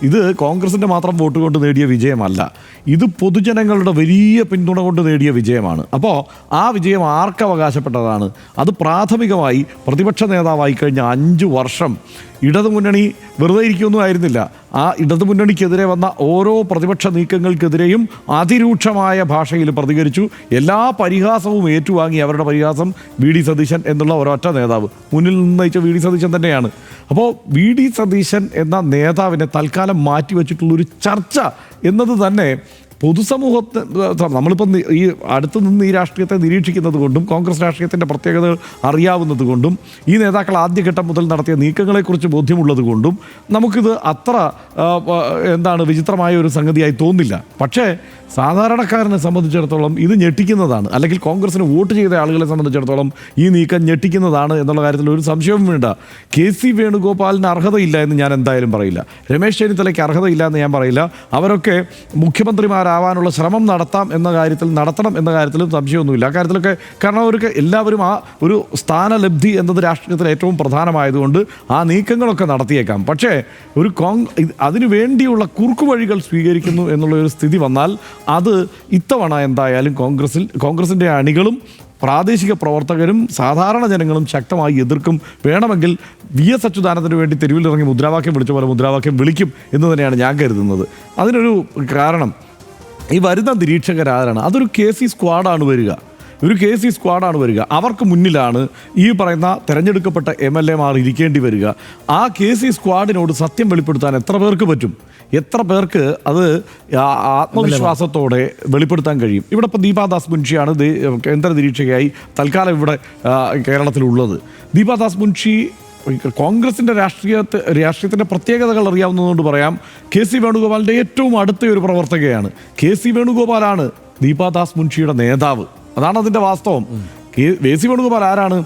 ഇത് കോൺഗ്രസിൻ്റെ മാത്രം വോട്ട് കൊണ്ട് നേടിയ വിജയമല്ല, ഇത് പൊതുജനങ്ങളുടെ വലിയ പിന്തുണ കൊണ്ട് നേടിയ വിജയമാണ്. അപ്പോൾ ആ വിജയം ആർക്ക് അവകാശപ്പെട്ടതാണ്? അത് പ്രാഥമികമായി പ്രതിപക്ഷ നേതാവായി കഴിഞ്ഞ 5 വർഷം ഇടതുമുന്നണി വെറുതെ ഇരിക്കുകയൊന്നും ആയിരുന്നില്ല. ആ ഇടതുമുന്നണിക്കെതിരെ വന്ന ഓരോ പ്രതിപക്ഷ നീക്കങ്ങൾക്കെതിരെയും അതിരൂക്ഷമായ ഭാഷയിൽ പ്രതികരിച്ചു. എല്ലാ പരിഹാസവും ഏറ്റുവാങ്ങി. അവരുടെ പരിഹാസം വി ഡി സതീശൻ എന്നുള്ള ഒരൊറ്റ നേതാവ് മുന്നിൽ നിന്ന് നയിച്ച വി ഡി സതീശൻ തന്നെയാണ്. അപ്പോൾ വി ഡി സതീശൻ എന്ന നേതാവിനെ തൽക്കാലം മാറ്റിവെച്ചിട്ടുള്ളൊരു ചർച്ച എന്നത് തന്നെ പൊതുസമൂഹത്തെ നമ്മളിപ്പം ഈ അടുത്ത് നിന്ന് ഈ രാഷ്ട്രീയത്തെ നിരീക്ഷിക്കുന്നത് കൊണ്ടും കോൺഗ്രസ് രാഷ്ട്രീയത്തിൻ്റെ പ്രത്യേകതകൾ അറിയാവുന്നത് കൊണ്ടും ഈ നേതാക്കൾ ആദ്യഘട്ടം മുതൽ നടത്തിയ നീക്കങ്ങളെക്കുറിച്ച് ബോധ്യമുള്ളത് കൊണ്ടും നമുക്കിത് അത്ര വിചിത്രമായ ഒരു സംഗതിയായി തോന്നില്ല. പക്ഷേ സാധാരണക്കാരനെ സംബന്ധിച്ചിടത്തോളം ഇത് ഞെട്ടിക്കുന്നതാണ്, അല്ലെങ്കിൽ കോൺഗ്രസിന് വോട്ട് ചെയ്ത ആളുകളെ സംബന്ധിച്ചിടത്തോളം ഈ നീക്കം ഞെട്ടിക്കുന്നതാണ് എന്നുള്ള കാര്യത്തിൽ ഒരു സംശയവും വേണ്ട. കെ സി വേണുഗോപാലിന് അർഹതയില്ല എന്ന് ഞാൻ എന്തായാലും പറയില്ല. രമേശ് ചെന്നിത്തലയ്ക്ക് അർഹതയില്ല എന്ന് ഞാൻ പറയില്ല. അവരൊക്കെ മുഖ്യമന്ത്രിമാരാവാനുള്ള ശ്രമം നടത്തണം എന്ന കാര്യത്തിലും സംശയമൊന്നുമില്ല. അക്കാര്യത്തിലൊക്കെ കാരണം അവർക്ക് എല്ലാവരും ആ ഒരു സ്ഥാനലബ്ധി എന്നത് രാഷ്ട്രീയത്തിൽ ഏറ്റവും പ്രധാനമായതുകൊണ്ട് ആ നീക്കങ്ങളൊക്കെ നടത്തിയേക്കാം. പക്ഷേ ഒരു അതിനു വേണ്ടിയുള്ള കുറുക്കുവഴികൾ സ്വീകരിക്കുന്നു എന്നുള്ള ഒരു സ്ഥിതി വന്നാൽ അത് ഇത്തവണ എന്തായാലും കോൺഗ്രസിൻ്റെ അണികളും പ്രാദേശിക പ്രവർത്തകരും സാധാരണ ജനങ്ങളും ശക്തമായി എതിർക്കും. വേണമെങ്കിൽ വി എസ് അച്യുതാനന്ദന് വേണ്ടി തെരുവിലിറങ്ങി മുദ്രാവാക്യം വിളിച്ച പോലെ മുദ്രാവാക്യം വിളിക്കും എന്ന് തന്നെയാണ് ഞാൻ കരുതുന്നത്. അതിനൊരു കാരണം ഈ വരുന്ന നിരീക്ഷകരാരാണ്? അതൊരു കെ സി സ്ക്വാഡാണ് വരിക. അവർക്ക് മുന്നിലാണ് ഈ പറയുന്ന തെരഞ്ഞെടുക്കപ്പെട്ട MLA-മാർ ഇരിക്കേണ്ടി വരിക. ആ കെ സി സ്ക്വാഡിനോട് സത്യം വെളിപ്പെടുത്താൻ എത്ര പേർക്ക് പറ്റും? എത്ര പേർക്ക് അത് ആത്മവിശ്വാസത്തോടെ വെളിപ്പെടുത്താൻ കഴിയും? ഇവിടെ ഇപ്പോൾ ദീപാദാസ് മുൻഷിയാണ് കേന്ദ്ര നിരീക്ഷകയായി തൽക്കാലം ഇവിടെ കേരളത്തിലുള്ളത്. ദീപാദാസ് മുൻഷി കോൺഗ്രസിൻ്റെ രാഷ്ട്രീയത്തിൻ്റെ പ്രത്യേകതകൾ അറിയാവുന്നതുകൊണ്ട് പറയാം, കെ സി വേണുഗോപാലിൻ്റെ ഏറ്റവും അടുത്ത ഒരു പ്രവർത്തകയാണ്. കെ സി വേണുഗോപാലാണ് ദീപാദാസ് മുൻഷിയുടെ നേതാവ്. അതാണ് അതിൻ്റെ വാസ്തവം. കെ സി വേണുഗോപാൽ ആരാണ്?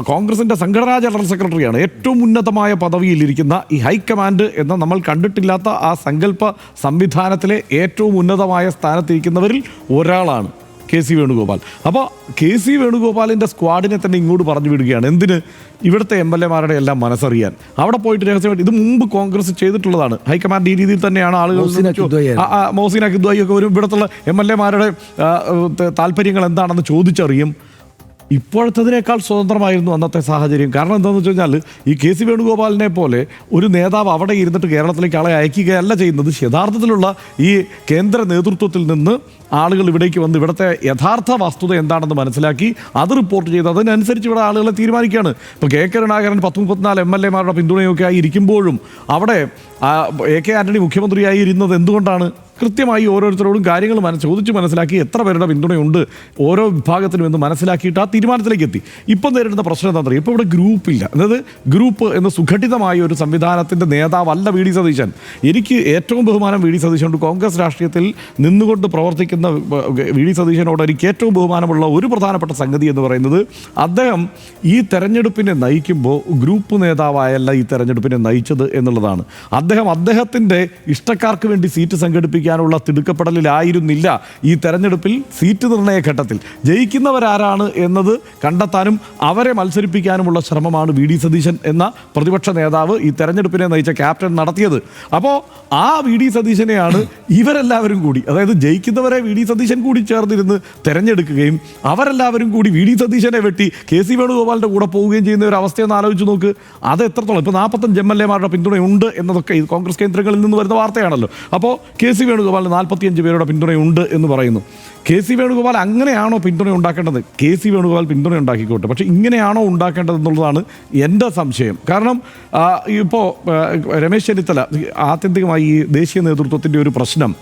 കോൺഗ്രസിൻ്റെ സംഘടനാ ജനറൽ സെക്രട്ടറിയാണ്. ഏറ്റവും ഉന്നതമായ പദവിയിലിരിക്കുന്ന ഈ ഹൈക്കമാൻഡ് എന്ന നമ്മൾ കണ്ടിട്ടില്ലാത്ത ആ സങ്കല്പ സംവിധാനത്തിലെ ഏറ്റവും ഉന്നതമായ സ്ഥാനത്തിരിക്കുന്നവരിൽ ഒരാളാണ് കെ സി വേണുഗോപാൽ. അപ്പോൾ കെ സി വേണുഗോപാലിൻ്റെ സ്ക്വാഡിനെ തന്നെ ഇങ്ങോട്ട് പറഞ്ഞു വിടുകയാണ്. എന്തിന്? ഇവിടുത്തെ MLA-മാരുടെ എല്ലാം മനസ്സറിയാൻ. അവിടെ പോയിട്ട് രഹസ്യമായിട്ട് ഇത് മുമ്പ് കോൺഗ്രസ് ചെയ്തിട്ടുള്ളതാണ്. ഹൈക്കമാൻഡ് ഈ രീതിയിൽ തന്നെയാണ് ആളുകൾ മോഹസിന കിദ്വായി ഒക്കെ വരും. ഇവിടുത്തെ MLA-മാരുടെ താല്പര്യങ്ങൾ എന്താണെന്ന് ചോദിച്ചറിയും. ഇപ്പോഴത്തതിനേക്കാൾ സ്വതന്ത്രമായിരുന്നു അന്നത്തെ സാഹചര്യം. കാരണം എന്താണെന്ന് വെച്ച് കഴിഞ്ഞാൽ ഈ കെ സി വേണുഗോപാലിനെ പോലെ ഒരു നേതാവ് അവിടെ ഇരുന്നിട്ട് കേരളത്തിലേക്ക് ആളെ അയക്കുകയല്ല ചെയ്യുന്നത്. യഥാർത്ഥത്തിലുള്ള ഈ കേന്ദ്ര നേതൃത്വത്തിൽ നിന്ന് ആളുകൾ ഇവിടേക്ക് വന്ന് ഇവിടുത്തെ യഥാർത്ഥ വസ്തുത എന്താണെന്ന് മനസ്സിലാക്കി അത് റിപ്പോർട്ട് ചെയ്ത് അതിനനുസരിച്ച് ഇവിടെ ആളുകളെ തീരുമാനിക്കുകയാണ്. ഇപ്പോൾ കെ കരുണാകരൻ 34 MLA-മാരുടെ പിന്തുണയൊക്കെ ആയി ഇരിക്കുമ്പോഴും അവിടെ AK ആന്റണി മുഖ്യമന്ത്രിയായി ഇരുന്നത് എന്തുകൊണ്ടാണ്? കൃത്യമായി ഓരോരുത്തരോടും കാര്യങ്ങൾ ചോദിച്ച് മനസ്സിലാക്കി എത്ര പേരുടെ പിന്തുണയുണ്ട് ഓരോ വിഭാഗത്തിലും എന്ന് മനസ്സിലാക്കിയിട്ട് ആ തീരുമാനത്തിലേക്ക് എത്തി. ഇപ്പം നേരിടുന്ന പ്രശ്നം എന്താ പറയുക? ഇപ്പോൾ ഇവിടെ ഗ്രൂപ്പില്ല. അതായത് ഗ്രൂപ്പ് എന്ന സുഘടിതമായ ഒരു സംവിധാനത്തിൻ്റെ നേതാവല്ല വി ഡി സതീശൻ. എനിക്ക് ഏറ്റവും ബഹുമാനം വി ഡി സതീശനുണ്ട്. കോൺഗ്രസ് രാഷ്ട്രീയത്തിൽ നിന്നുകൊണ്ട് പ്രവർത്തിക്കുന്ന വി ഡി സതീശനോട് എനിക്ക് ഏറ്റവും ബഹുമാനമുള്ള ഒരു പ്രധാനപ്പെട്ട സംഗതി എന്ന് പറയുന്നത് അദ്ദേഹം ഈ തെരഞ്ഞെടുപ്പിനെ നയിക്കുമ്പോൾ ഗ്രൂപ്പ് നേതാവായല്ല ഈ തെരഞ്ഞെടുപ്പിനെ നയിച്ചത് എന്നുള്ളതാണ്. അദ്ദേഹത്തിൻ്റെ ഇഷ്ടക്കാർക്ക് വേണ്ടി സീറ്റ് സംഘടിപ്പിക്കാനുള്ള തിടുക്കപ്പെടലിലായിരുന്നില്ല ഈ തെരഞ്ഞെടുപ്പിൽ. സീറ്റ് നിർണയ ഘട്ടത്തിൽ ജയിക്കുന്നവരാരാണ് എന്നത് കണ്ടെത്താനും അവരെ മത്സരിപ്പിക്കാനുമുള്ള ശ്രമമാണ് വി ഡി സതീശൻ എന്ന പ്രതിപക്ഷ നേതാവ് ഈ തെരഞ്ഞെടുപ്പിനെ നയിച്ച ക്യാപ്റ്റൻ നടത്തിയത്. അപ്പോൾ ആ വി ഡി സതീശനെയാണ് ഇവരെല്ലാവരും കൂടി, അതായത് ജയിക്കുന്നവരെ വി ഡി സതീശൻ കൂടി ചേർന്നിരുന്ന് തെരഞ്ഞെടുക്കുകയും അവരെല്ലാവരും കൂടി വി ഡി സതീശനെ വെട്ടി കെ സി വേണുഗോപാലിൻ്റെ കൂടെ പോവുകയും ചെയ്യുന്ന ഒരു അവസ്ഥയൊന്ന് ആലോചിച്ച് നോക്ക്. അത് എത്രത്തോളം ഇപ്പോൾ 45 MLA-മാരുടെ പിന്തുണയുണ്ട് എന്നതൊക്കെ ഈ കോൺഗ്രസ് കേന്ദ്രങ്ങളിൽ നിന്ന് വരുന്ന വാർത്തയാണല്ലോ. അപ്പോൾ കെ സി വേണുഗോപാലിന് 45 പേരുടെ പിന്തുണയുണ്ട് എന്ന് പറയുന്നു. കെ സി വേണുഗോപാൽ അങ്ങനെയാണോ പിന്തുണ ഉണ്ടാക്കേണ്ടത്? കെ സി വേണുഗോപാൽ പിന്തുണ ഉണ്ടാക്കിക്കോട്ടെ, പക്ഷേ ഇങ്ങനെയാണോ ഉണ്ടാക്കേണ്ടതെന്നുള്ളതാണ് എൻ്റെ സംശയം. കാരണം ഇപ്പോൾ രമേശ് ചെന്നിത്തല ആത്യന്തികമായി ഈ ദേശീയ നേതൃത്വത്തിൻ്റെ ഒരു പ്രശ്നം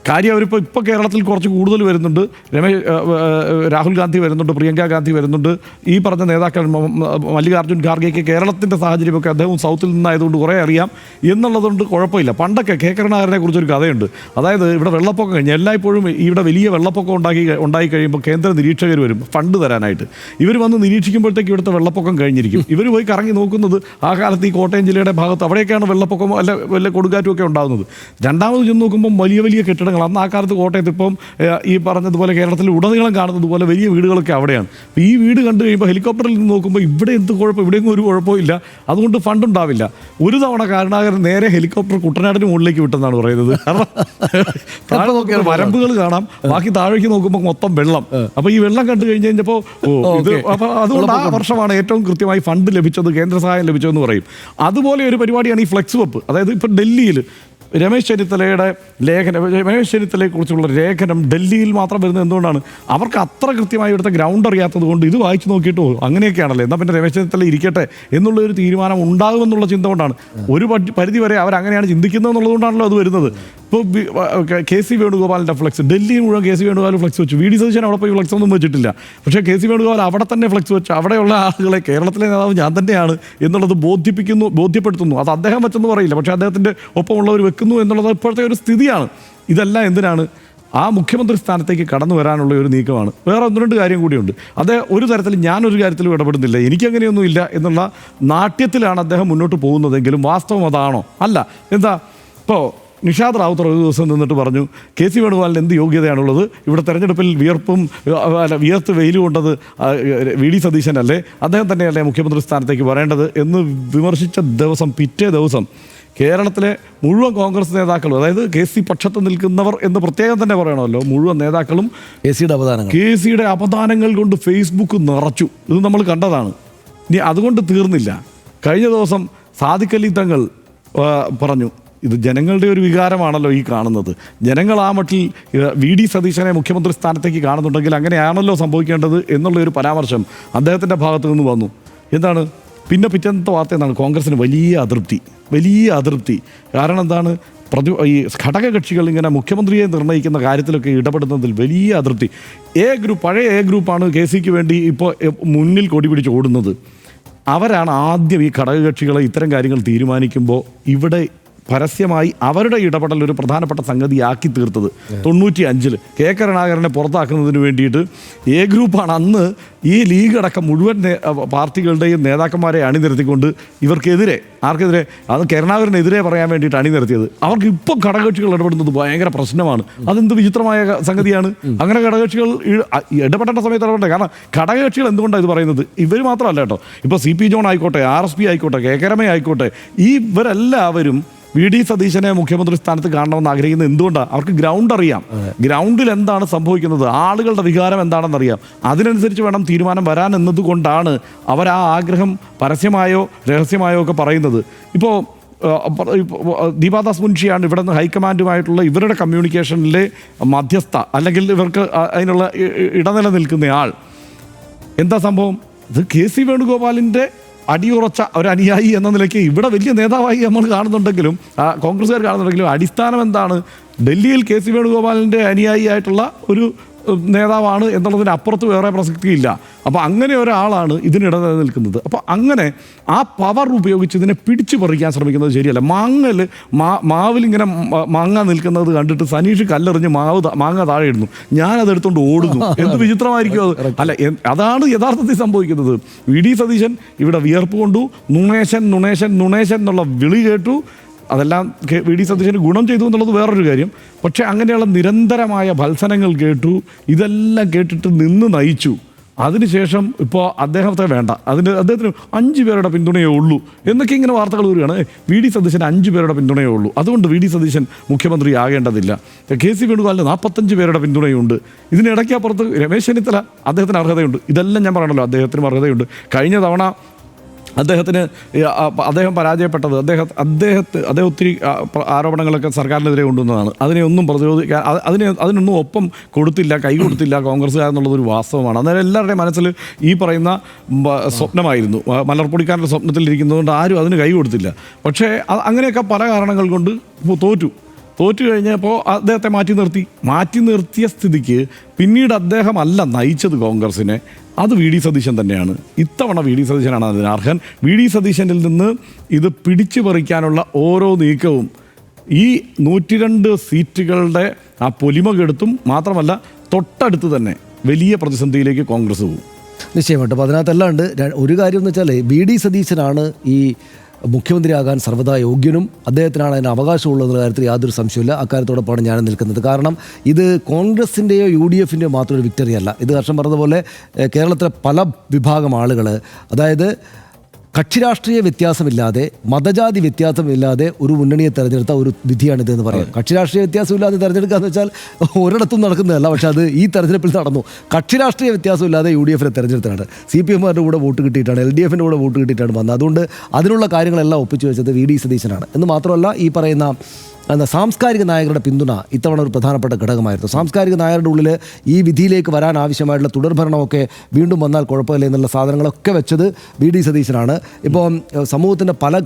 കാര്യം അവരിപ്പോൾ കേരളത്തിൽ കുറച്ച് കൂടുതൽ വരുന്നുണ്ട്. രാഹുൽ ഗാന്ധി വരുന്നുണ്ട്, പ്രിയങ്ക ഗാന്ധി വരുന്നുണ്ട്, ഈ പറഞ്ഞ നേതാക്കൾ മല്ലികാർജ്ജുൻ ഖാർഗെയ്ക്ക് കേരളത്തിൻ്റെ സാഹചര്യമൊക്കെ അദ്ദേഹം സൗത്തിൽ നിന്നായതുകൊണ്ട് കുറേ അറിയാം എന്നുള്ളതുകൊണ്ട് കുഴപ്പമില്ല. പണ്ടൊക്കെ കെ കരുണാകരനെ കുറിച്ചൊരു കഥയുണ്ട്. അതായത് ഇവിടെ വെള്ളപ്പൊക്കം കഴിഞ്ഞ് എല്ലായ്പ്പോഴും ഇവിടെ വലിയ വെള്ളപ്പൊക്കം ഉണ്ടായി കഴിയുമ്പോൾ കേന്ദ്ര നിരീക്ഷകർ വരും ഫണ്ട് തരാനായിട്ട്. ഇവർ വന്ന് നിരീക്ഷിക്കുമ്പോഴത്തേക്ക് ഇവിടുത്തെ വെള്ളപ്പൊക്കം കഴിഞ്ഞിരിക്കും. ഇവർ പോയി കറങ്ങി നോക്കുന്നത് ആ കാലത്ത് ഈ കോട്ടയം ജില്ലയുടെ ഭാഗത്ത് അവിടെയൊക്കെയാണ് വെള്ളപ്പൊക്കമോ വല്ല കൊടുങ്കാറ്റും ഒക്കെ ഉണ്ടാകുന്നത്. രണ്ടാമത് ചെന്ന് നോക്കുമ്പോൾ വലിയ വലിയ കെട്ടിടങ്ങൾ വീടുകൾ അന്ന് ആ കാലത്ത് കോട്ടയത്ത് ഇപ്പം ഈ പറഞ്ഞതുപോലെ കേരളത്തിൽ ഉടനീളം കാണുന്നത് പോലെ വലിയ വീടുകളൊക്കെ അവിടെയാണ്. അപ്പോൾ ഈ വീട് കണ്ടു കഴിയുമ്പോൾ ഹെലികോപ്റ്ററിൽ നിന്ന് നോക്കുമ്പോൾ ഇവിടെ എന്ത് കുഴപ്പം, ഇവിടെയൊന്നും ഒരു കുഴപ്പമില്ല, അതുകൊണ്ട് ഫണ്ട് ഉണ്ടാവില്ല. ഒരു തവണ കരുണാകരൻ നേരെ ഹെലികോപ്റ്റർ കുട്ടനാടിന് മുകളിലേക്ക് വിട്ടെന്നാണ് പറയുന്നത്. കാരണം താഴെ നോക്കിയാൽ വരമ്പുകൾ കാണാം, ബാക്കി താഴേക്ക് നോക്കുമ്പോൾ മൊത്തം വെള്ളം. അപ്പോൾ ഈ വെള്ളം കണ്ടു കഴിഞ്ഞപ്പോൾ അപ്പോൾ അതുകൊണ്ട് ആ വർഷമാണ് ഏറ്റവും കൃത്യമായി ഫണ്ട് ലഭിച്ചത്, കേന്ദ്ര സഹായം ലഭിച്ചതെന്ന് പറയും. അതുപോലെ ഒരു പരിപാടിയാണ് ഈ ഫ്ലെക്സ് വെപ്പ്. അതായത് ഇപ്പം ഡൽഹിയിൽ രമേശ് ചെന്നിത്തലയുടെ ലേഖനം, രമേശ് ചെന്നിത്തലയെക്കുറിച്ചുള്ള ലേഖനം ഡൽഹിയിൽ മാത്രം വരുന്നത് എന്തുകൊണ്ടാണ്? അവർക്ക് അത്ര കൃത്യമായി ഇവിടുത്തെ ഗ്രൗണ്ട് അറിയാത്തത് കൊണ്ട് ഇത് വായിച്ചു നോക്കിയിട്ട് അങ്ങനെയൊക്കെയാണല്ലോ, എന്നാൽ പിന്നെ രമേശ് ചെന്നിത്തല ഇരിക്കട്ടെ എന്നുള്ളൊരു തീരുമാനം ഉണ്ടാകുമെന്നുള്ള ചിന്ത കൊണ്ടാണ്. ഒരു പരിധി വരെ അവരങ്ങനെയാണ് ചിന്തിക്കുന്നത് എന്നുള്ളതുകൊണ്ടാണല്ലോ അത് വരുന്നത്. ഇപ്പോൾ കെ.സി. വേണുഗോപാലിൻ്റെ ഫ്ലെക്സ് ഡൽഹി മുഴുവൻ കെ.സി. വേണുഗോപാൽ ഫ്ലെക്സ് വെച്ചു. വി.ഡി. സതീശൻ അവിടെ പോയി ഫ്ലെക്സ് ഒന്നും വെച്ചിട്ടില്ല. പക്ഷേ കെ.സി. വേണുഗോപാൽ അവിടെ തന്നെ ഫ്ലെക്സ് വെച്ചു. അവിടെയുള്ള ആളുകളെ കേരളത്തിലെ നേതാവ് ഞാൻ തന്നെയാണ് എന്നുള്ളത് ബോധ്യപ്പെടുത്തുന്നു. അത് അദ്ദേഹം വെച്ചെന്ന് പറയില്ല, പക്ഷേ അദ്ദേഹത്തിൻ്റെ ഒപ്പമുള്ളവർ വെക്കുന്നു എന്നുള്ളത് ഇപ്പോഴത്തെ ഒരു സ്ഥിതിയാണ്. ഇതെല്ലാം എന്തിനാണ്? ആ മുഖ്യമന്ത്രി സ്ഥാനത്തേക്ക് കടന്നു വരാനുള്ള ഒരു നീക്കമാണ്. വേറെ ഒന്ന് രണ്ട് കാര്യം കൂടിയുണ്ട്. അദ്ദേഹം ഒരു തരത്തിൽ ഞാനൊരു കാര്യത്തിലും ഇടപെടുന്നില്ല, എനിക്കങ്ങനെയൊന്നും ഇല്ല എന്നുള്ള നാട്യത്തിലാണ് അദ്ദേഹം മുന്നോട്ട് പോകുന്നതെങ്കിലും വാസ്തവം അതാണോ? അല്ല. എന്താ ഇപ്പോൾ നിഷാദ് റാവുത്തർ ഒരു ദിവസം നിന്നിട്ട് പറഞ്ഞു കെ.സി. വേണുഗോപാലിന് എന്ത് യോഗ്യതയാണുള്ളത്, ഇവിടെ തെരഞ്ഞെടുപ്പിൽ വിയർത്ത് വെയിൽ കൊണ്ടത് വി.ഡി. സതീശനല്ലേ, അദ്ദേഹം തന്നെയല്ലേ മുഖ്യമന്ത്രി സ്ഥാനത്തേക്ക് വരേണ്ടത് എന്ന് വിമർശിച്ച ദിവസം പിറ്റേ ദിവസം കേരളത്തിലെ മുഴുവൻ കോൺഗ്രസ് നേതാക്കളും, അതായത് കെ.സി. പക്ഷത്ത് നിൽക്കുന്നവർ എന്ന് പ്രത്യേകം തന്നെ പറയണമല്ലോ, മുഴുവൻ നേതാക്കളും കെ.സിയുടെ അപദാനങ്ങൾ കൊണ്ട് ഫേസ്ബുക്ക് നിറച്ചു. ഇത് നമ്മൾ കണ്ടതാണ്. ഇനി അതുകൊണ്ട് തീർന്നില്ല. കഴിഞ്ഞ ദിവസം സാദിഖ് അലി തങ്ങൾ പറഞ്ഞു, ഇത് ജനങ്ങളുടെ ഒരു വികാരമാണല്ലോ ഈ കാണുന്നത്. ജനങ്ങൾ ആ മട്ടിൽ വി.ഡി. സതീശനെ മുഖ്യമന്ത്രി സ്ഥാനത്തേക്ക് കാണുന്നുണ്ടെങ്കിൽ അങ്ങനെയാണല്ലോ സംഭവിക്കേണ്ടത് എന്നുള്ളൊരു പരാമർശം അദ്ദേഹത്തിൻ്റെ ഭാഗത്ത് നിന്ന് വന്നു. എന്താണ് പിന്നെ പിറ്റേന്നത്തെ വാർത്ത എന്താണ്? കോൺഗ്രസിന് വലിയ അതൃപ്തി. കാരണം എന്താണ്? ഈ ഘടകകക്ഷികൾ ഇങ്ങനെ മുഖ്യമന്ത്രിയെ നിർണ്ണയിക്കുന്ന കാര്യത്തിലൊക്കെ ഇടപെടുന്നതിൽ വലിയ അതൃപ്തി. പഴയ എ ഗ്രൂപ്പാണ് കെ.സിക്ക് വേണ്ടി ഇപ്പോൾ മുന്നിൽ കൊടി പിടിച്ച് ഓടുന്നത്. അവരാണ് ആദ്യം ഈ ഘടകകക്ഷികളെ ഇത്തരം കാര്യങ്ങൾ തീരുമാനിക്കുമ്പോൾ ഇവിടെ പരസ്യമായി അവരുടെ ഇടപെടൽ ഒരു പ്രധാനപ്പെട്ട സംഗതിയാക്കി തീർത്തത്. 95 കെ കരുണാകരനെ പുറത്താക്കുന്നതിന് വേണ്ടിയിട്ട് എ ഗ്രൂപ്പാണ് അന്ന് ഈ ലീഗ് അടക്കം മുഴുവൻ പാർട്ടികളുടെയും നേതാക്കന്മാരെ അണിനിരത്തിക്കൊണ്ട് ഇവർക്കെതിരെ, ആർക്കെതിരെ? അത് കരുണാകരനെതിരെ പറയാൻ വേണ്ടിയിട്ട് അണിനിരത്തിയത്. അവർക്ക് ഇപ്പം ഘടകകക്ഷികൾ ഇടപെടുന്നത് ഭയങ്കര പ്രശ്നമാണ്. അതെന്ത് വിചിത്രമായ സംഗതിയാണ്. അങ്ങനെ ഘടകകക്ഷികൾ ഇടപെടേണ്ട സമയത്ത് ഇടപെടേണ്ടത്. കാരണം ഘടകകക്ഷികൾ എന്തുകൊണ്ടാണ് ഇത് പറയുന്നത്? ഇവർ മാത്രമല്ല കേട്ടോ, ഇപ്പോൾ സി.പി. ജോൺ ആയിക്കോട്ടെ, RSP ആയിക്കോട്ടെ, കെ കരമ ആയിക്കോട്ടെ, ഇവരെല്ലാവരും വി.ഡി. സതീശനെ മുഖ്യമന്ത്രി സ്ഥാനത്ത് കാണണമെന്ന് ആഗ്രഹിക്കുന്നത് എന്തുകൊണ്ടാണ്? അവർക്ക് ഗ്രൗണ്ട് അറിയാം. ഗ്രൗണ്ടിൽ എന്താണ് സംഭവിക്കുന്നത്, ആളുകളുടെ വികാരം എന്താണെന്നറിയാം. അതിനനുസരിച്ച് വേണം തീരുമാനം വരാൻ എന്നതുകൊണ്ടാണ് അവർ ആ ആഗ്രഹം പരസ്യമായോ രഹസ്യമായോ ഒക്കെ പറയുന്നത്. ഇപ്പോൾ ദീപാദാസ് മുൻഷിയാണ് ഇവിടെ നിന്ന് ഹൈക്കമാൻഡുമായിട്ടുള്ള ഇവരുടെ കമ്മ്യൂണിക്കേഷനിലെ മധ്യസ്ഥ, അല്ലെങ്കിൽ ഇവർക്ക് അതിനുള്ള ഇടനില നിൽക്കുന്നയാൾ. എന്താ സംഭവം? ഇത് കെ.സി. വേണുഗോപാലിൻ്റെ അടിയുറച്ച ഒരു അനുയായി എന്ന നിലയ്ക്ക് ഇവിടെ വലിയ നേതാവായി നമ്മൾ കാണുന്നുണ്ടെങ്കിലും, കോൺഗ്രസ്സുകാർ കാണുന്നുണ്ടെങ്കിലും, അടിസ്ഥാനം എന്താണ്? ഡൽഹിയിൽ കെ.സി. വേണുഗോപാലിൻ്റെ അനുയായി ആയിട്ടുള്ള ഒരു നേതാവാണ് എന്നുള്ളതിന് അപ്പുറത്ത് വേറെ പ്രസക്തിയില്ല. അപ്പോൾ അങ്ങനെ ഒരാളാണ് ഇതിനിടെ നിൽക്കുന്നത്. അപ്പോൾ അങ്ങനെ ആ പവർ ഉപയോഗിച്ച് ഇതിനെ പിടിച്ചു പറിക്കാൻ ശ്രമിക്കുന്നത് ശരിയല്ല. മാവിലിങ്ങനെ മാങ്ങ നിൽക്കുന്നത് കണ്ടിട്ട് സനീഷ് കല്ലെറിഞ്ഞ് മാങ്ങ താഴെ ഇടുന്നു, ഞാനതെടുത്തുകൊണ്ട് ഓടുന്നു. എന്ത് വിചിത്രമായിരിക്കും അത്? അല്ല, അതാണ് യഥാർത്ഥത്തിൽ സംഭവിക്കുന്നത്. വി.ഡി. സതീശൻ ഇവിടെ വിയർപ്പ് കൊണ്ടു, നുണേശൻ എന്നുള്ള വിളി കേട്ടു. അതെല്ലാം വി.ഡി. സതീശന് ഗുണം ചെയ്തു എന്നുള്ളത് വേറൊരു കാര്യം. പക്ഷേ അങ്ങനെയുള്ള നിരന്തരമായ ഭത്സനങ്ങൾ കേട്ടു. ഇതെല്ലാം കേട്ടിട്ട് നിന്ന് നയിച്ചു. അതിനുശേഷം ഇപ്പോൾ അദ്ദേഹത്തെ വേണ്ട, അദ്ദേഹത്തിന് 5 പേരുടെ പിന്തുണയേ ഉള്ളൂ എന്നൊക്കെ ഇങ്ങനെ വാർത്തകൾ വരികയാണ്. വി.ഡി. സതീശന് 5 പേരുടെ പിന്തുണയേ ഉള്ളൂ, അതുകൊണ്ട് വി.ഡി. സതീശൻ മുഖ്യമന്ത്രി ആകേണ്ടതില്ല. കെ.സി. വേണുഗോപാലിന് 45 പേരുടെ പിന്തുണയുണ്ട്. ഇതിനിടയ്ക്ക് അപ്പുറത്ത് രമേശ് ചെന്നിത്തല, അദ്ദേഹത്തിന് അർഹതയുണ്ട്. ഇതെല്ലാം ഞാൻ പറയണല്ലോ, അദ്ദേഹത്തിനും അർഹതയുണ്ട്. കഴിഞ്ഞ തവണ അദ്ദേഹം പരാജയപ്പെട്ടത്, അദ്ദേഹം ഒത്തിരി ആരോപണങ്ങളൊക്കെ സർക്കാരിനെതിരെ കൊണ്ടുവന്നതാണ്. അതിനെ ഒന്നും പ്രതിരോധിക്കാൻ, അതിനൊന്നും ഒപ്പം കൈ കൊടുത്തില്ല കോൺഗ്രസ്സുകാരെന്നുള്ളതൊരു വാസ്തവമാണ്. അന്നേരം എല്ലാവരുടെയും മനസ്സിൽ ഈ പറയുന്ന സ്വപ്നമായിരുന്നു. മലർപ്പൊടിക്കാരൻ്റെ സ്വപ്നത്തിലിരിക്കുന്നതുകൊണ്ട് ആരും അതിന് കൈ കൊടുത്തില്ല. പക്ഷേ അങ്ങനെയൊക്കെ പല കാരണങ്ങൾ കൊണ്ട് തോറ്റു കഴിഞ്ഞപ്പോൾ അദ്ദേഹത്തെ മാറ്റി നിർത്തിയ സ്ഥിതിക്ക് പിന്നീട് അദ്ദേഹമല്ല നയിച്ചത് കോൺഗ്രസിനെ, അത് വി.ഡി. സതീശൻ തന്നെയാണ്. ഇത്തവണ വി.ഡി. സതീശനാണ് അതിന് അർഹൻ. വി.ഡി. സതീശനിൽ നിന്ന് ഇത് പിടിച്ചു പറിക്കാനുള്ള ഓരോ നീക്കവും ഈ 102 സീറ്റുകളുടെ ആ പൊലിമ കെടുത്തും. മാത്രമല്ല തൊട്ടടുത്ത് തന്നെ വലിയ പ്രതിസന്ധിയിലേക്ക് കോൺഗ്രസ് പോകും. നിശ്ചയമായിട്ടും. അപ്പോൾ അതിനകത്തല്ലാണ്ട് ഒരു കാര്യം എന്ന് വെച്ചാൽ വി.ഡി. സതീശനാണ് ഈ മുഖ്യമന്ത്രിയാകാൻ സർവ്വതാ യോഗ്യനും അദ്ദേഹത്തിനാണ് അതിന് അവകാശമുള്ളതെന്ന കാര്യത്തിൽ യാതൊരു സംശയമില്ല. അക്കാര്യത്തോടൊപ്പമാണ് ഞാൻ നിൽക്കുന്നത്. കാരണം ഇത് കോൺഗ്രസിൻ്റെയോ UDFൻ്റെയോ മാത്രം ഒരു വിക്ടറി അല്ല. ഇത് ഹർഷൻ പറഞ്ഞതുപോലെ കേരളത്തിലെ പല വിഭാഗം ആളുകൾ, അതായത് കക്ഷി രാഷ്ട്രീയ വ്യത്യാസമില്ലാതെ, മതജാതി വ്യത്യാസമില്ലാതെ ഒരു മുന്നണിയെ തെരഞ്ഞെടുത്ത ഒരു വിധിയാണിത് എന്ന് പറയാം. കക്ഷി രാഷ്ട്രീയ വ്യത്യാസമില്ലാതെ തെരഞ്ഞെടുക്കുക എന്ന് വെച്ചാൽ ഒരിടത്തും നടക്കുന്നതല്ല. പക്ഷേ അത് ഈ തെരഞ്ഞെടുപ്പിൽ നടന്നു. കക്ഷി രാഷ്ട്രീയ വ്യത്യാസമില്ലാതെ UDFനെ തെരഞ്ഞെടുത്താണ്. CPM-കാരുടെ കൂടെ വോട്ട് കിട്ടിയിട്ടാണ്, LDFൻ്റെ കൂടെ വോട്ട് കിട്ടിയിട്ടാണ് വന്നത്. അതുകൊണ്ട് അതിനുള്ള കാര്യങ്ങളെല്ലാം ഒപ്പിച്ചു വെച്ചത് VD സതീശനാണ്. എന്ന് മാത്രമല്ല, ഈ പറയുന്ന സാംസ്കാരിക നായകരുടെ പിന്തുണ ഇത്തവണ ഒരു പ്രധാനപ്പെട്ട ഘടകമായിരുന്നു. സാംസ്കാരിക നായകരുടെ ഉള്ളിൽ ഈ വിധിയിലേക്ക് വരാൻ ആവശ്യമായിട്ടുള്ള തുടർഭരണമൊക്കെ വീണ്ടും വന്നാൽ കുഴപ്പമില്ല എന്നുള്ള സാധനങ്ങളൊക്കെ വെച്ചത് VD സതീശനാണ്. ഇപ്പോൾ സമൂഹത്തിൻ്റെ പല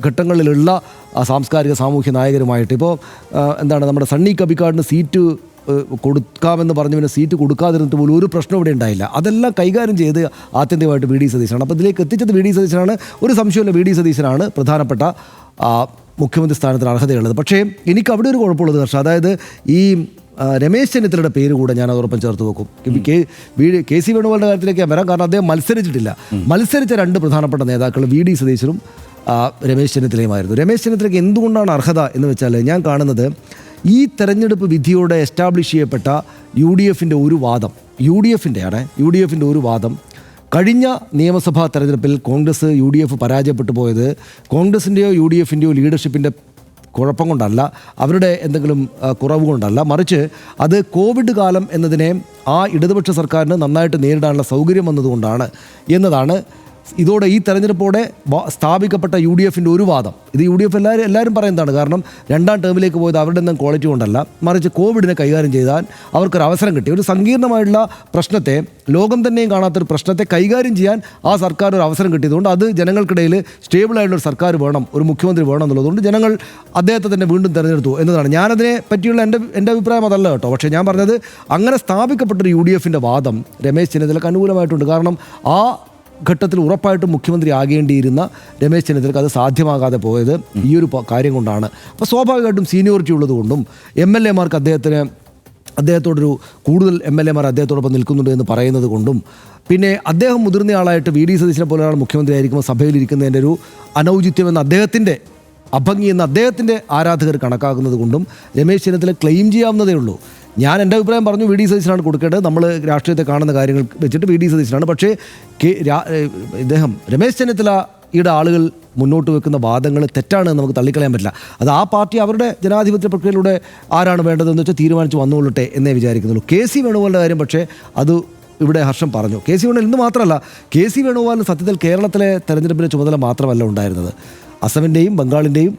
ഘട്ടങ്ങളിലുള്ള സാംസ്കാരിക സാമൂഹ്യ നായകരുമായിട്ട് ഇപ്പോൾ നമ്മുടെ സണ്ണി കബിക്കാടിന് സീറ്റ് കൊടുക്കാമെന്ന് പറഞ്ഞു, പിന്നെ സീറ്റ് കൊടുക്കാതിരുന്നിട്ട് പോലും ഒരു പ്രശ്നം ഇവിടെ ഉണ്ടായില്ല. അതെല്ലാം കൈകാര്യം ചെയ്ത് ആത്യന്തികമായിട്ട് VD സതീശനാണ്. അപ്പോൾ ഇതിലേക്ക് എത്തിച്ചത് VD സതീശനാണ്. ഒരു സംശയമില്ല, VD സതീശനാണ് പ്രധാനപ്പെട്ട മുഖ്യമന്ത്രി സ്ഥാനത്തിന് അർഹതയുള്ളത്. പക്ഷേ എനിക്ക് അവിടെ ഒരു കുഴപ്പമുള്ളത് പക്ഷേ, അതായത് ഈ രമേശ് ചെന്നിത്തലയുടെ പേര് കൂടെ ഞാൻ അതോടൊപ്പം ചേർത്ത് വെക്കും. KC വേണുഗോപാലിൻ്റെ കാര്യത്തിലേക്ക് ഞാൻ വരാം. കാരണം അദ്ദേഹം മത്സരിച്ചിട്ടില്ല. മത്സരിച്ച രണ്ട് പ്രധാനപ്പെട്ട നേതാക്കൾ VD സതീശനും രമേശ് ചെന്നിത്തലയുമായിരുന്നു. രമേശ് ചെന്നിത്തലയ്ക്ക് എന്തുകൊണ്ടാണ് അർഹത എന്ന് വെച്ചാൽ, ഞാൻ കാണുന്നത് ഈ തെരഞ്ഞെടുപ്പ് വിധിയോടെ എസ്റ്റാബ്ലിഷ് ചെയ്യപ്പെട്ട UDFൻ്റെ ഒരു വാദം, UDFൻ്റെ ഒരു വാദം, കഴിഞ്ഞ നിയമസഭാ തെരഞ്ഞെടുപ്പിൽ കോൺഗ്രസ് UDF പരാജയപ്പെട്ടു പോയത് കോൺഗ്രസിൻ്റെയോ UDFൻ്റെയോ ലീഡർഷിപ്പിൻ്റെ കുഴപ്പം കൊണ്ടല്ല, അവരുടെ എന്തെങ്കിലും കുറവ് കൊണ്ടല്ല, മറിച്ച് അത് കോവിഡ് കാലം എന്നതിനെ ആ ഇടതുപക്ഷ സർക്കാരിന് നന്നായിട്ട് നേരിടാനുള്ള സൗകര്യം വന്നതുകൊണ്ടാണ് എന്നതാണ് ഇതോടെ ഈ തെരഞ്ഞെടുപ്പോടെ സ്ഥാപിക്കപ്പെട്ട UDFൻ്റെ ഒരു വാദം. ഇത് UDF എല്ലാവരും പറയുന്നതാണ്. കാരണം രണ്ടാം ടേമിലേക്ക് പോയത് അവരുടെ ഒന്നും ക്വാളിറ്റി കൊണ്ടല്ല, മറിച്ച് കോവിഡിനെ കൈകാര്യം ചെയ്താൽ അവർക്കൊരു അവസരം കിട്ടി. ഒരു സങ്കീർണമായിട്ടുള്ള പ്രശ്നത്തെ, ലോകം തന്നെയും കാണാത്തൊരു പ്രശ്നത്തെ കൈകാര്യം ചെയ്യാൻ ആ സർക്കാർ ഒരു അവസരം കിട്ടിയതുകൊണ്ട് അത് ജനങ്ങൾക്കിടയിൽ സ്റ്റേബിളായിട്ടുള്ള ഒരു സർക്കാർ വേണം, ഒരു മുഖ്യമന്ത്രി വേണം എന്നുള്ളതുകൊണ്ട് ജനങ്ങൾ അദ്ദേഹത്തെ തന്നെ വീണ്ടും തിരഞ്ഞെടുത്തു എന്നതാണ്. ഞാനതിനെ പറ്റിയുള്ള എൻ്റെ അഭിപ്രായം അതല്ല കേട്ടോ. പക്ഷേ ഞാൻ പറഞ്ഞത് അങ്ങനെ സ്ഥാപിക്കപ്പെട്ടൊരു UDFൻ്റെ വാദം രമേശ് ചെന്നിത്തലയ്ക്ക് അനുകൂലമായിട്ടുണ്ട്. കാരണം ആ ഘട്ടത്തിൽ ഉറപ്പായിട്ടും മുഖ്യമന്ത്രി ആകേണ്ടിയിരുന്ന രമേശ് ചെന്നിത്തലയ്ക്ക് അത് സാധ്യമാകാതെ പോയത് ഈ ഒരു കാര്യം കൊണ്ടാണ്. അപ്പോൾ സ്വാഭാവികമായിട്ടും സീനിയോറിറ്റി ഉള്ളതുകൊണ്ടും MLA-മാർക്ക് അദ്ദേഹത്തോടൊരു കൂടുതൽ MLA-മാർ അദ്ദേഹത്തോടൊപ്പം നിൽക്കുന്നുണ്ട് എന്ന് പറയുന്നത് കൊണ്ടും, പിന്നെ അദ്ദേഹം മുതിർന്നയാളായിട്ട് VD സതീശനെ പോലെ ഒരാൾ മുഖ്യമന്ത്രി ആയിരിക്കുമ്പോൾ സഭയിലിരിക്കുന്നതിൻ്റെ ഒരു അനൗചിത്യമെന്ന് അദ്ദേഹത്തിൻ്റെ അഭംഗി എന്ന് അദ്ദേഹത്തിൻ്റെ ആരാധകർ കണക്കാക്കുന്നത് കൊണ്ടും രമേശ് ചെന്നിത്തല ക്ലെയിം ചെയ്യാവുന്നതേ ഉള്ളൂ. ഞാൻ എൻ്റെ അഭിപ്രായം പറഞ്ഞു, VD സതീശനാണ് കൊടുക്കേണ്ടത്. നമ്മൾ രാഷ്ട്രീയത്തെ കാണുന്ന കാര്യങ്ങൾ വെച്ചിട്ട് VD സതീശനാണ്. പക്ഷേ രമേശ് ചെന്നിത്തലയുടെ ആളുകൾ മുന്നോട്ട് വെക്കുന്ന വാദങ്ങൾ തെറ്റാണെന്ന് നമുക്ക് തള്ളിക്കളയാൻ പറ്റില്ല. അത് ആ പാർട്ടി അവരുടെ ജനാധിപത്യ പ്രക്രിയയിലൂടെ ആരാണ് വേണ്ടതെന്ന് വെച്ചാൽ തീരുമാനിച്ച് വന്നുകൊള്ളട്ടെ എന്നേ വിചാരിക്കുന്നുള്ളൂ. KC വേണുഗോപാലിൻ്റെ കാര്യം പക്ഷേ അത് ഇവിടെ ഹർഷം പറഞ്ഞു. KC വേണുഗോപാൽ ഇന്ന് മാത്രമല്ല, KC വേണുഗോപാലിന് സത്യത്തിൽ കേരളത്തിലെ തെരഞ്ഞെടുപ്പിൻ്റെ ചുമതല മാത്രമല്ല ഉണ്ടായിരുന്നത്, അസമിൻ്റെയും ബംഗാളിൻ്റെയും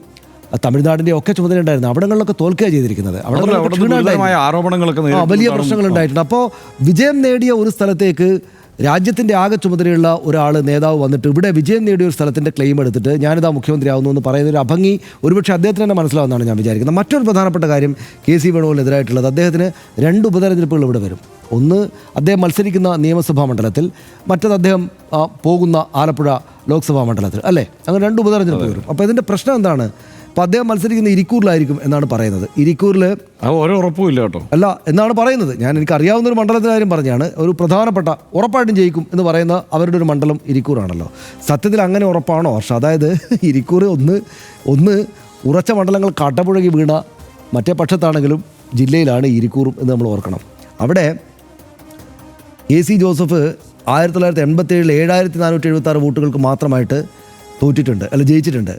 തമിഴ്നാടിൻ്റെ ഒക്കെ ചുമതല ഉണ്ടായിരുന്നു. അവിടങ്ങളിലൊക്കെ തോൽക്കുക ചെയ്തിരിക്കുന്നത്. വലിയ പ്രശ്നങ്ങൾ ഉണ്ടായിട്ടുണ്ട്. അപ്പോൾ വിജയം നേടിയ ഒരു സ്ഥലത്തേക്ക് രാജ്യത്തിൻ്റെ ആകെ ചുമതലയുള്ള ഒരാൾ നേതാവ് വന്നിട്ട് ഇവിടെ വിജയം നേടിയ ഒരു സ്ഥലത്തിൻ്റെ ക്ലെയിം എടുത്തിട്ട് ഞാനിതാ മുഖ്യമന്ത്രി ആവുന്നു എന്ന് പറയുന്ന ഒരു അഭംഗി ഒരുപക്ഷെ അദ്ദേഹത്തിന് തന്നെ മനസ്സിലാവുന്നതാണ് ഞാൻ വിചാരിക്കുന്നത്. മറ്റൊരു പ്രധാനപ്പെട്ട കാര്യം KC വേണുഗോപാലിനെതിരായിട്ടുള്ളത്, അദ്ദേഹത്തിന് 2 ഉപതെരഞ്ഞെടുപ്പുകൾ ഇവിടെ വരും. ഒന്ന് അദ്ദേഹം മത്സരിക്കുന്ന നിയമസഭാ മണ്ഡലത്തിൽ, മറ്റത് അദ്ദേഹം പോകുന്ന ആലപ്പുഴ ലോക്സഭാ മണ്ഡലത്തിൽ, അല്ലേ? അങ്ങനെ 2 ഉപതെരഞ്ഞെടുപ്പ് വരും. അപ്പോൾ ഇതിൻ്റെ പ്രശ്നം എന്താണ്? അപ്പോൾ അദ്ദേഹം മത്സരിക്കുന്ന ഇരിക്കൂറിലായിരിക്കും എന്നാണ് പറയുന്നത്. ഇരിക്കൂറിൽ ഓരോ ഉറപ്പുമില്ല കേട്ടോ, അല്ല എന്നാണ് പറയുന്നത്. എനിക്ക് അറിയാവുന്ന ഒരു മണ്ഡലത്തിൻ്റെ കാര്യം പറഞ്ഞാണ്. ഒരു പ്രധാനപ്പെട്ട ഉറപ്പായിട്ടും ജയിക്കും എന്ന് പറയുന്ന അവരുടെ ഒരു മണ്ഡലം ഇരിക്കൂറാണല്ലോ. സത്യത്തിൽ അങ്ങനെ ഉറപ്പാണോ ഹർഷ? അതായത് ഇരിക്കൂർ ഒന്ന് ഉറച്ച മണ്ഡലങ്ങൾ കാട്ടപ്പുഴകി വീണ മറ്റേ പക്ഷത്താണെങ്കിലും ജില്ലയിലാണ് ഇരിക്കൂറും എന്ന് നമ്മൾ ഓർക്കണം. അവിടെ AC ജോസഫ് 1987 7476 വോട്ടുകൾക്ക് മാത്രമായിട്ട് തോറ്റിട്ടുണ്ട്, അല്ല ജയിച്ചിട്ടുണ്ട്.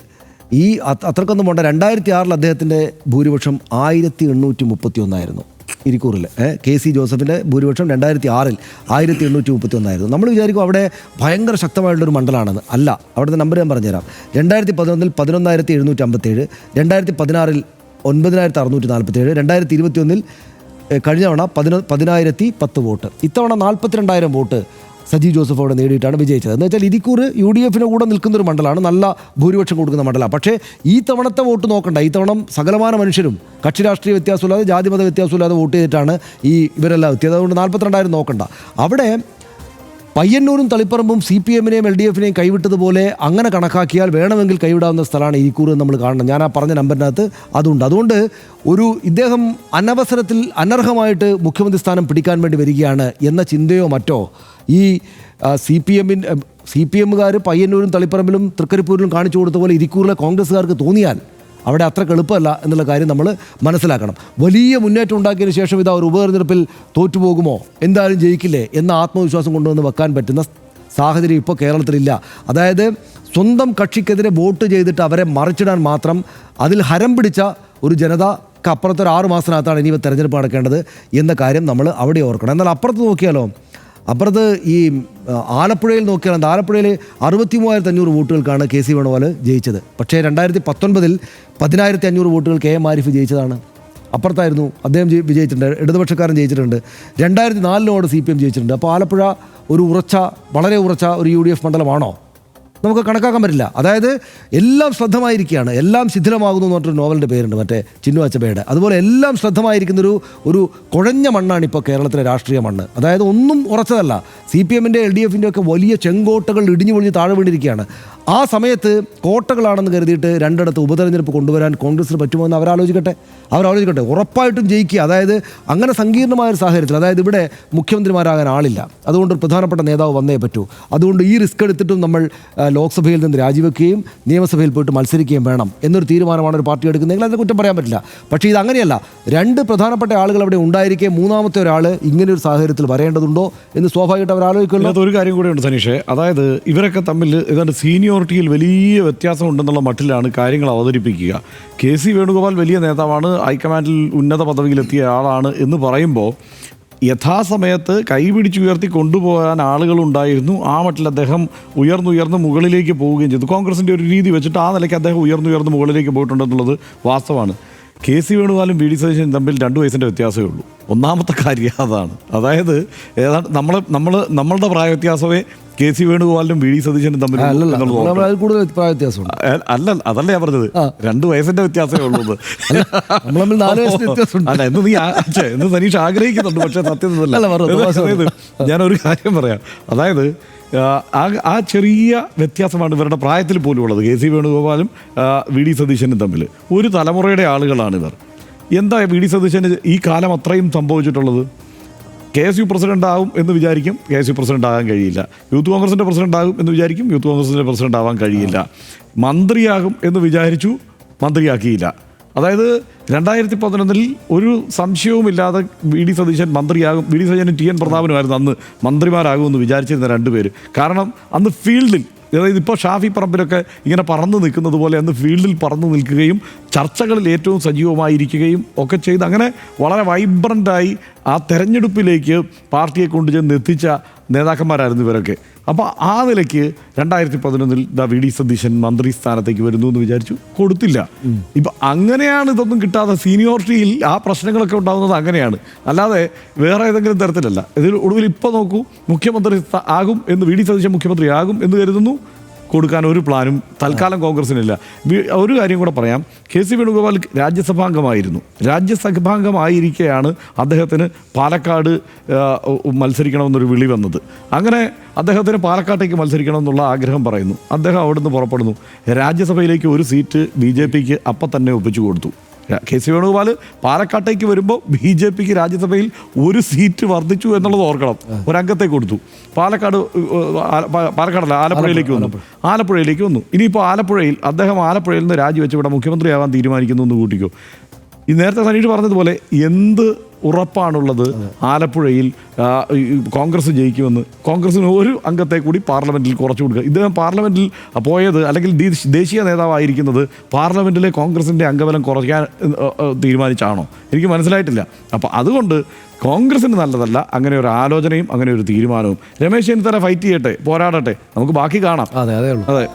ഈ അത്രക്കൊന്നും പോണ്ട. 2006 അദ്ദേഹത്തിൻ്റെ ഭൂരിപക്ഷം 1831 ഇരിക്കൂറിൽ. KC ജോസഫിൻ്റെ ഭൂരിപക്ഷം 2006 1831. നമ്മൾ വിചാരിക്കും അവിടെ ഭയങ്കര ശക്തമായിട്ടുള്ളൊരു മണ്ഡലമാണെന്ന്. അല്ല, അവിടുത്തെ നമ്പർ ഞാൻ പറഞ്ഞുതരാം. 2011 11757, 2016 9647, 2021 കഴിഞ്ഞ തവണ 10,010 വോട്ട്, ഇത്തവണ 42,000 വോട്ട് സജി ജോസഫ് അവിടെ നേടിയിട്ടാണ് വിജയിച്ചത്. എന്ന് വെച്ചാൽ ഇരിക്കൂർ UDFന് കൂടെ നിൽക്കുന്നൊരു മണ്ഡലമാണ്, നല്ല ഭൂരിപക്ഷം കൊടുക്കുന്ന മണ്ഡലമാണ്. പക്ഷേ ഈ തവണത്തെ വോട്ട് നോക്കണ്ട. ഈ തവണ സകലമാന മനുഷ്യരും കക്ഷി രാഷ്ട്രീയ വ്യത്യാസമില്ലാതെ, ജാതിമത വ്യത്യാസമില്ലാതെ വോട്ട് ചെയ്തിട്ടാണ് ഇവരെല്ലാം എത്തിയത്. അതുകൊണ്ട് 42,000 നോക്കണ്ട. അവിടെ പയ്യന്നൂരും തളിപ്പറമ്പും CPM-നെയും LDF-നെയും കൈവിട്ടതുപോലെ അങ്ങനെ കണക്കാക്കിയാൽ വേണമെങ്കിൽ കൈവിടാവുന്ന സ്ഥലമാണ് ഇരിക്കൂർ എന്ന് നമ്മൾ കാണണം. ഞാൻ ആ പറഞ്ഞ നമ്പറിനകത്ത് അതുണ്ട്. അതുകൊണ്ട് ഇദ്ദേഹം അനവസരത്തിൽ അനർഹമായിട്ട് മുഖ്യമന്ത്രി സ്ഥാനം പിടിക്കാൻ വേണ്ടി വരികയാണ് എന്ന ചിന്തയോ മറ്റോ ഈ CPM-കാർ പയ്യന്നൂരും തളിപ്പറമ്പിലും തൃക്കരിപ്പൂരിലും കാണിച്ചു കൊടുത്ത പോലെ ഇരിക്കൂറിലെ കോൺഗ്രസ്സുകാർക്ക് തോന്നിയാൽ അവിടെ അത്ര എളുപ്പമല്ല എന്നുള്ള കാര്യം നമ്മൾ മനസ്സിലാക്കണം. വലിയ മുന്നേറ്റം ഉണ്ടാക്കിയതിന് ശേഷം ഇതാ ഒരു ഉപതെരഞ്ഞെടുപ്പിൽ തോറ്റുപോകുമോ, എന്തായാലും ജയിക്കില്ലേ എന്ന ആത്മവിശ്വാസം കൊണ്ടുവന്ന് വെക്കാൻ പറ്റുന്ന സാഹചര്യം ഇപ്പോൾ കേരളത്തിലില്ല. അതായത് സ്വന്തം കക്ഷിക്കെതിരെ വോട്ട് ചെയ്തിട്ട് അവരെ മറിച്ചിടാൻ മാത്രം അതിൽ ഹരം പിടിച്ച ഒരു ജനതക്ക് അപ്പുറത്ത് ഒരു 6 മാസത്തിനകത്താണ് ഇനി തെരഞ്ഞെടുപ്പ് നടക്കേണ്ടത് എന്ന കാര്യം നമ്മൾ അവിടെ ഓർക്കണം. എന്നാൽ അപ്പുറത്ത് നോക്കിയാലോ, അപ്പുറത്ത് ഈ ആലപ്പുഴയിൽ നോക്കിയാൽ ആലപ്പുഴയിൽ 63,500 വോട്ടുകൾക്കാണ് KC വേണുഗോപാൽ ജയിച്ചത്. പക്ഷേ 2019 10,500 വോട്ടുകൾ KM ആരിഫ് ജയിച്ചതാണ്. അപ്പുറത്തായിരുന്നു അദ്ദേഹം വിജയിച്ചിട്ടുണ്ട്, ഇടതുപക്ഷക്കാരൻ ജയിച്ചിട്ടുണ്ട്. 2004 CPM ജയിച്ചിട്ടുണ്ട്. അപ്പോൾ ആലപ്പുഴ വളരെ ഉറച്ച ഒരു UDF മണ്ഡലമാണോ? നമുക്ക് കണക്കാക്കാൻ പറ്റില്ല. അതായത് എല്ലാം ശ്രദ്ധമായിരിക്കുകയാണ്, എല്ലാം ശിഥിലമാകുന്നു എന്ന് പറഞ്ഞൊരു നോവലിൻ്റെ പേരുണ്ട്, മറ്റേ ചിന്നു അച്ചബയുടെ. അതുപോലെ എല്ലാം ശ്രദ്ധമായിരിക്കുന്നൊരു കുഴഞ്ഞ മണ്ണാണ് ഇപ്പോൾ കേരളത്തിലെ രാഷ്ട്രീയ മണ്ണ്. അതായത് ഒന്നും ഉറച്ചതല്ല. CPM-ൻ്റെ LDF-ൻ്റെ ഒക്കെ വലിയ ചെങ്കോട്ടകൾ ഇടിഞ്ഞു പൊളിഞ്ഞ് താഴെ വീണിരിക്കുകയാണ്. ആ സമയത്ത് കോട്ടകളാണെന്ന് കരുതിയിട്ട് രണ്ടിടത്ത് ഉപതെരഞ്ഞെടുപ്പ് കൊണ്ടുവരാൻ കോൺഗ്രസിന് പറ്റുമോ എന്ന് അവരാലോചിക്കട്ടെ. ഉറപ്പായിട്ടും ജയിക്കുക. അതായത് അങ്ങനെ സങ്കീർണമായൊരു സാഹചര്യത്തിൽ, അതായത് ഇവിടെ മുഖ്യമന്ത്രിമാരാകാൻ ആളില്ല, അതുകൊണ്ട് ഒരു പ്രധാനപ്പെട്ട നേതാവ് വന്നേ പറ്റൂ. അതുകൊണ്ട് ഈ റിസ്ക് എടുത്തിട്ടും നമ്മൾ ലോക്സഭയിൽ നിന്ന് രാജിവെക്കുകയും നിയമസഭയിൽ പോയിട്ട് മത്സരിക്കുകയും വേണം എന്നൊരു തീരുമാനമാണ് ഒരു പാർട്ടി എടുക്കുന്നതെങ്കിൽ അതിനെ കുറ്റം പറയാൻ പറ്റില്ല. പക്ഷേ ഇതങ്ങനെയല്ല. 2 പ്രധാനപ്പെട്ട ആളുകൾ അവിടെ ഉണ്ടായിരിക്കെ മൂന്നാമത്തെ ഒരാൾ ഇങ്ങനെ ഒരു സാഹചര്യത്തിൽ വരേണ്ടതുണ്ടോ എന്ന് സ്വാഭാവികമായിട്ട് അവർ ആലോചിക്കുമല്ലോ. ഒരു കാര്യം കൂടെയുണ്ട് സനീഷേ, അതായത് ഇവരൊക്കെ തമ്മിൽ ഏതാണ്ട് സീനിയോറിറ്റിയിൽ വലിയ വ്യത്യാസം ഉണ്ടെന്നുള്ള മട്ടിലാണ് കാര്യങ്ങൾ അവതരിപ്പിക്കുക. KC വേണുഗോപാൽ വലിയ നേതാവാണ്, ഹൈക്കമാൻഡിൽ ഉന്നത പദവിയിലെത്തിയ ആളാണ് എന്ന് പറയുമ്പോൾ യഥാസമയത്ത് കൈപിടിച്ചുയർത്തി കൊണ്ടുപോകാൻ ആളുകളുണ്ടായിരുന്നു. ആ മട്ടിൽ അദ്ദേഹം ഉയർന്നുയർന്ന് മുകളിലേക്ക് പോവുകയും ചെയ്തു. കോൺഗ്രസിൻ്റെ ഒരു രീതി വെച്ചിട്ട് ആ നിലയ്ക്ക് അദ്ദേഹം ഉയർന്നുയർന്ന് മുകളിലേക്ക് പോയിട്ടുണ്ടെന്നുള്ളത് വാസ്തവമാണ്. KC വേണുഗോപാലും VD സതീശനും തമ്മിൽ 2 വയസ്സിൻ്റെ വ്യത്യാസമേ ഉള്ളൂ. ഒന്നാമത്തെ കാര്യം അതാണ്. അതായത് ഏതാണ്ട് നമ്മളുടെ പ്രായ വ്യത്യാസമേ KC വേണുഗോപാലിനും VD സതീശനും തമ്മിൽ അതല്ല ഞാൻ പറഞ്ഞത് 2 വയസ്സിന്റെ വ്യത്യാസമേ ഉള്ളൂ. അല്ല എന്ന് സനീഷ് ആഗ്രഹിക്കുന്നുണ്ട്, പക്ഷെ സത്യം ഞാനൊരു കാര്യം പറയാം. അതായത് ആ ചെറിയ വ്യത്യാസമാണ് ഇവരുടെ പ്രായത്തിൽ പോലും ഉള്ളത്. KC വേണുഗോപാലും VD സതീശനും തമ്മിൽ ഒരു തലമുറയുടെ ആളുകളാണ് ഇവർ. എന്താ VD സതീശന് ഈ കാലം അത്രയും സംഭവിച്ചിട്ടുള്ളത്? KSU പ്രസിഡന്റ് ആകും എന്ന് വിചാരിക്കും, KSU പ്രസിഡന്റ് ആകാൻ കഴിയില്ല. യൂത്ത് കോൺഗ്രസിൻ്റെ പ്രസിഡന്റ് ആകും എന്ന് വിചാരിക്കും, യൂത്ത് കോൺഗ്രസിൻ്റെ പ്രസിഡന്റ് ആവാൻ കഴിയില്ല. മന്ത്രിയാകും എന്ന് വിചാരിച്ചു, മന്ത്രിയാക്കിയില്ല. അതായത് 2011 ഒരു സംശയവുമില്ലാതെ VD സതീശൻ മന്ത്രിയാകും, VD സതീശനും TN പ്രതാപനുമായിരുന്നു അന്ന് മന്ത്രിമാരാകുമെന്ന് വിചാരിച്ചിരുന്ന 2 പേര്. കാരണം അന്ന് ഫീൽഡിൽ, അതായത് ഇപ്പോൾ ഷാഫി പറമ്പിലൊക്കെ ഇങ്ങനെ പറന്ന് നിൽക്കുന്നത് പോലെ അന്ന് ഫീൽഡിൽ പറന്ന് നിൽക്കുകയും ചർച്ചകളിൽ ഏറ്റവും സജീവമായിരിക്കുകയും ഒക്കെ ചെയ്ത് അങ്ങനെ വളരെ വൈബ്രൻ്റായി ആ തെരഞ്ഞെടുപ്പിലേക്ക് പാർട്ടിയെ കൊണ്ടുചെന്ന് എത്തിച്ച നേതാക്കന്മാരായിരുന്നു ഇവരൊക്കെ. അപ്പോൾ ആ നിലയ്ക്ക് 2011 VD സതീശൻ മന്ത്രി സ്ഥാനത്തേക്ക് വരുന്നു എന്ന് വിചാരിച്ചു, കൊടുത്തില്ല. ഇപ്പം അങ്ങനെയാണ് ഇതൊന്നും കിട്ടാതെ സീനിയോറിറ്റിയിൽ ആ പ്രശ്നങ്ങളൊക്കെ ഉണ്ടാകുന്നത് അങ്ങനെയാണ്, അല്ലാതെ വേറെ ഏതെങ്കിലും തരത്തിലല്ല. ഇതിൽ ഒടുവിൽ ഇപ്പോൾ നോക്കൂ, മുഖ്യമന്ത്രി ആകും എന്ന് VD സതീശൻ മുഖ്യമന്ത്രി ആകും എന്ന് കരുതുന്നു, കൊടുക്കാൻ ഒരു പ്ലാനും തൽക്കാലം കോൺഗ്രസിനില്ല. ഒരു കാര്യം കൂടെ പറയാം, KC വേണുഗോപാൽ രാജ്യസഭാംഗമായിരിക്കെയാണ് അദ്ദേഹത്തിന് പാലക്കാട് മത്സരിക്കണമെന്നൊരു വിളി വന്നത്. അങ്ങനെ അദ്ദേഹത്തിന് പാലക്കാട്ടേക്ക് മത്സരിക്കണമെന്നുള്ള ആഗ്രഹം പറയുന്നു. അദ്ദേഹം അവിടുന്ന് പുറപ്പെടുന്നു. രാജ്യസഭയിലേക്ക് ഒരു സീറ്റ് BJPക്ക് അപ്പം തന്നെ ഒപ്പിച്ചു കൊടുത്തു. KC വേണുഗോപാൽ പാലക്കാട്ടേക്ക് വരുമ്പോൾ BJPക്ക് രാജ്യസഭയിൽ ഒരു സീറ്റ് വർദ്ധിച്ചു എന്നുള്ളത് ഓർക്കണം. ഒരംഗത്തെ കൊടുത്തു. പാലക്കാടല്ല ആലപ്പുഴയിലേക്ക് വന്നു. ഇനിയിപ്പോൾ അദ്ദേഹം ആലപ്പുഴയിൽ നിന്ന് രാജിവെച്ച് ഇവിടെ മുഖ്യമന്ത്രിയാവാൻ തീരുമാനിക്കുന്നു എന്ന് കൂട്ടിക്കോ. ഈ നേരത്തെ സനീഷ് പറഞ്ഞതുപോലെ എന്ത് ഉറപ്പാണുള്ളത് ആലപ്പുഴയിൽ കോൺഗ്രസ് ജയിക്കുമെന്ന്? കോൺഗ്രസിന് ഒരു അംഗത്തെ കൂടി പാർലമെൻറ്റിൽ കുറച്ചു കൊടുക്കുക. ഇദ്ദേഹം പാർലമെൻറ്റിൽ പോയത്, അല്ലെങ്കിൽ ദേശീയ നേതാവായിരിക്കുന്നത് പാർലമെൻറ്റിലെ കോൺഗ്രസിൻ്റെ അംഗബലം കുറയ്ക്കാൻ തീരുമാനിച്ചാണോ? എനിക്ക് മനസ്സിലായിട്ടില്ല. അപ്പോൾ അതുകൊണ്ട് കോൺഗ്രസിന് നല്ലതല്ല അങ്ങനെ ഒരു ആലോചനയും അങ്ങനെ ഒരു തീരുമാനവും. രമേശ് ചെന്നിത്തല ഫൈറ്റ് ചെയ്യട്ടെ, പോരാടട്ടെ, നമുക്ക് ബാക്കി കാണാം. അതെ.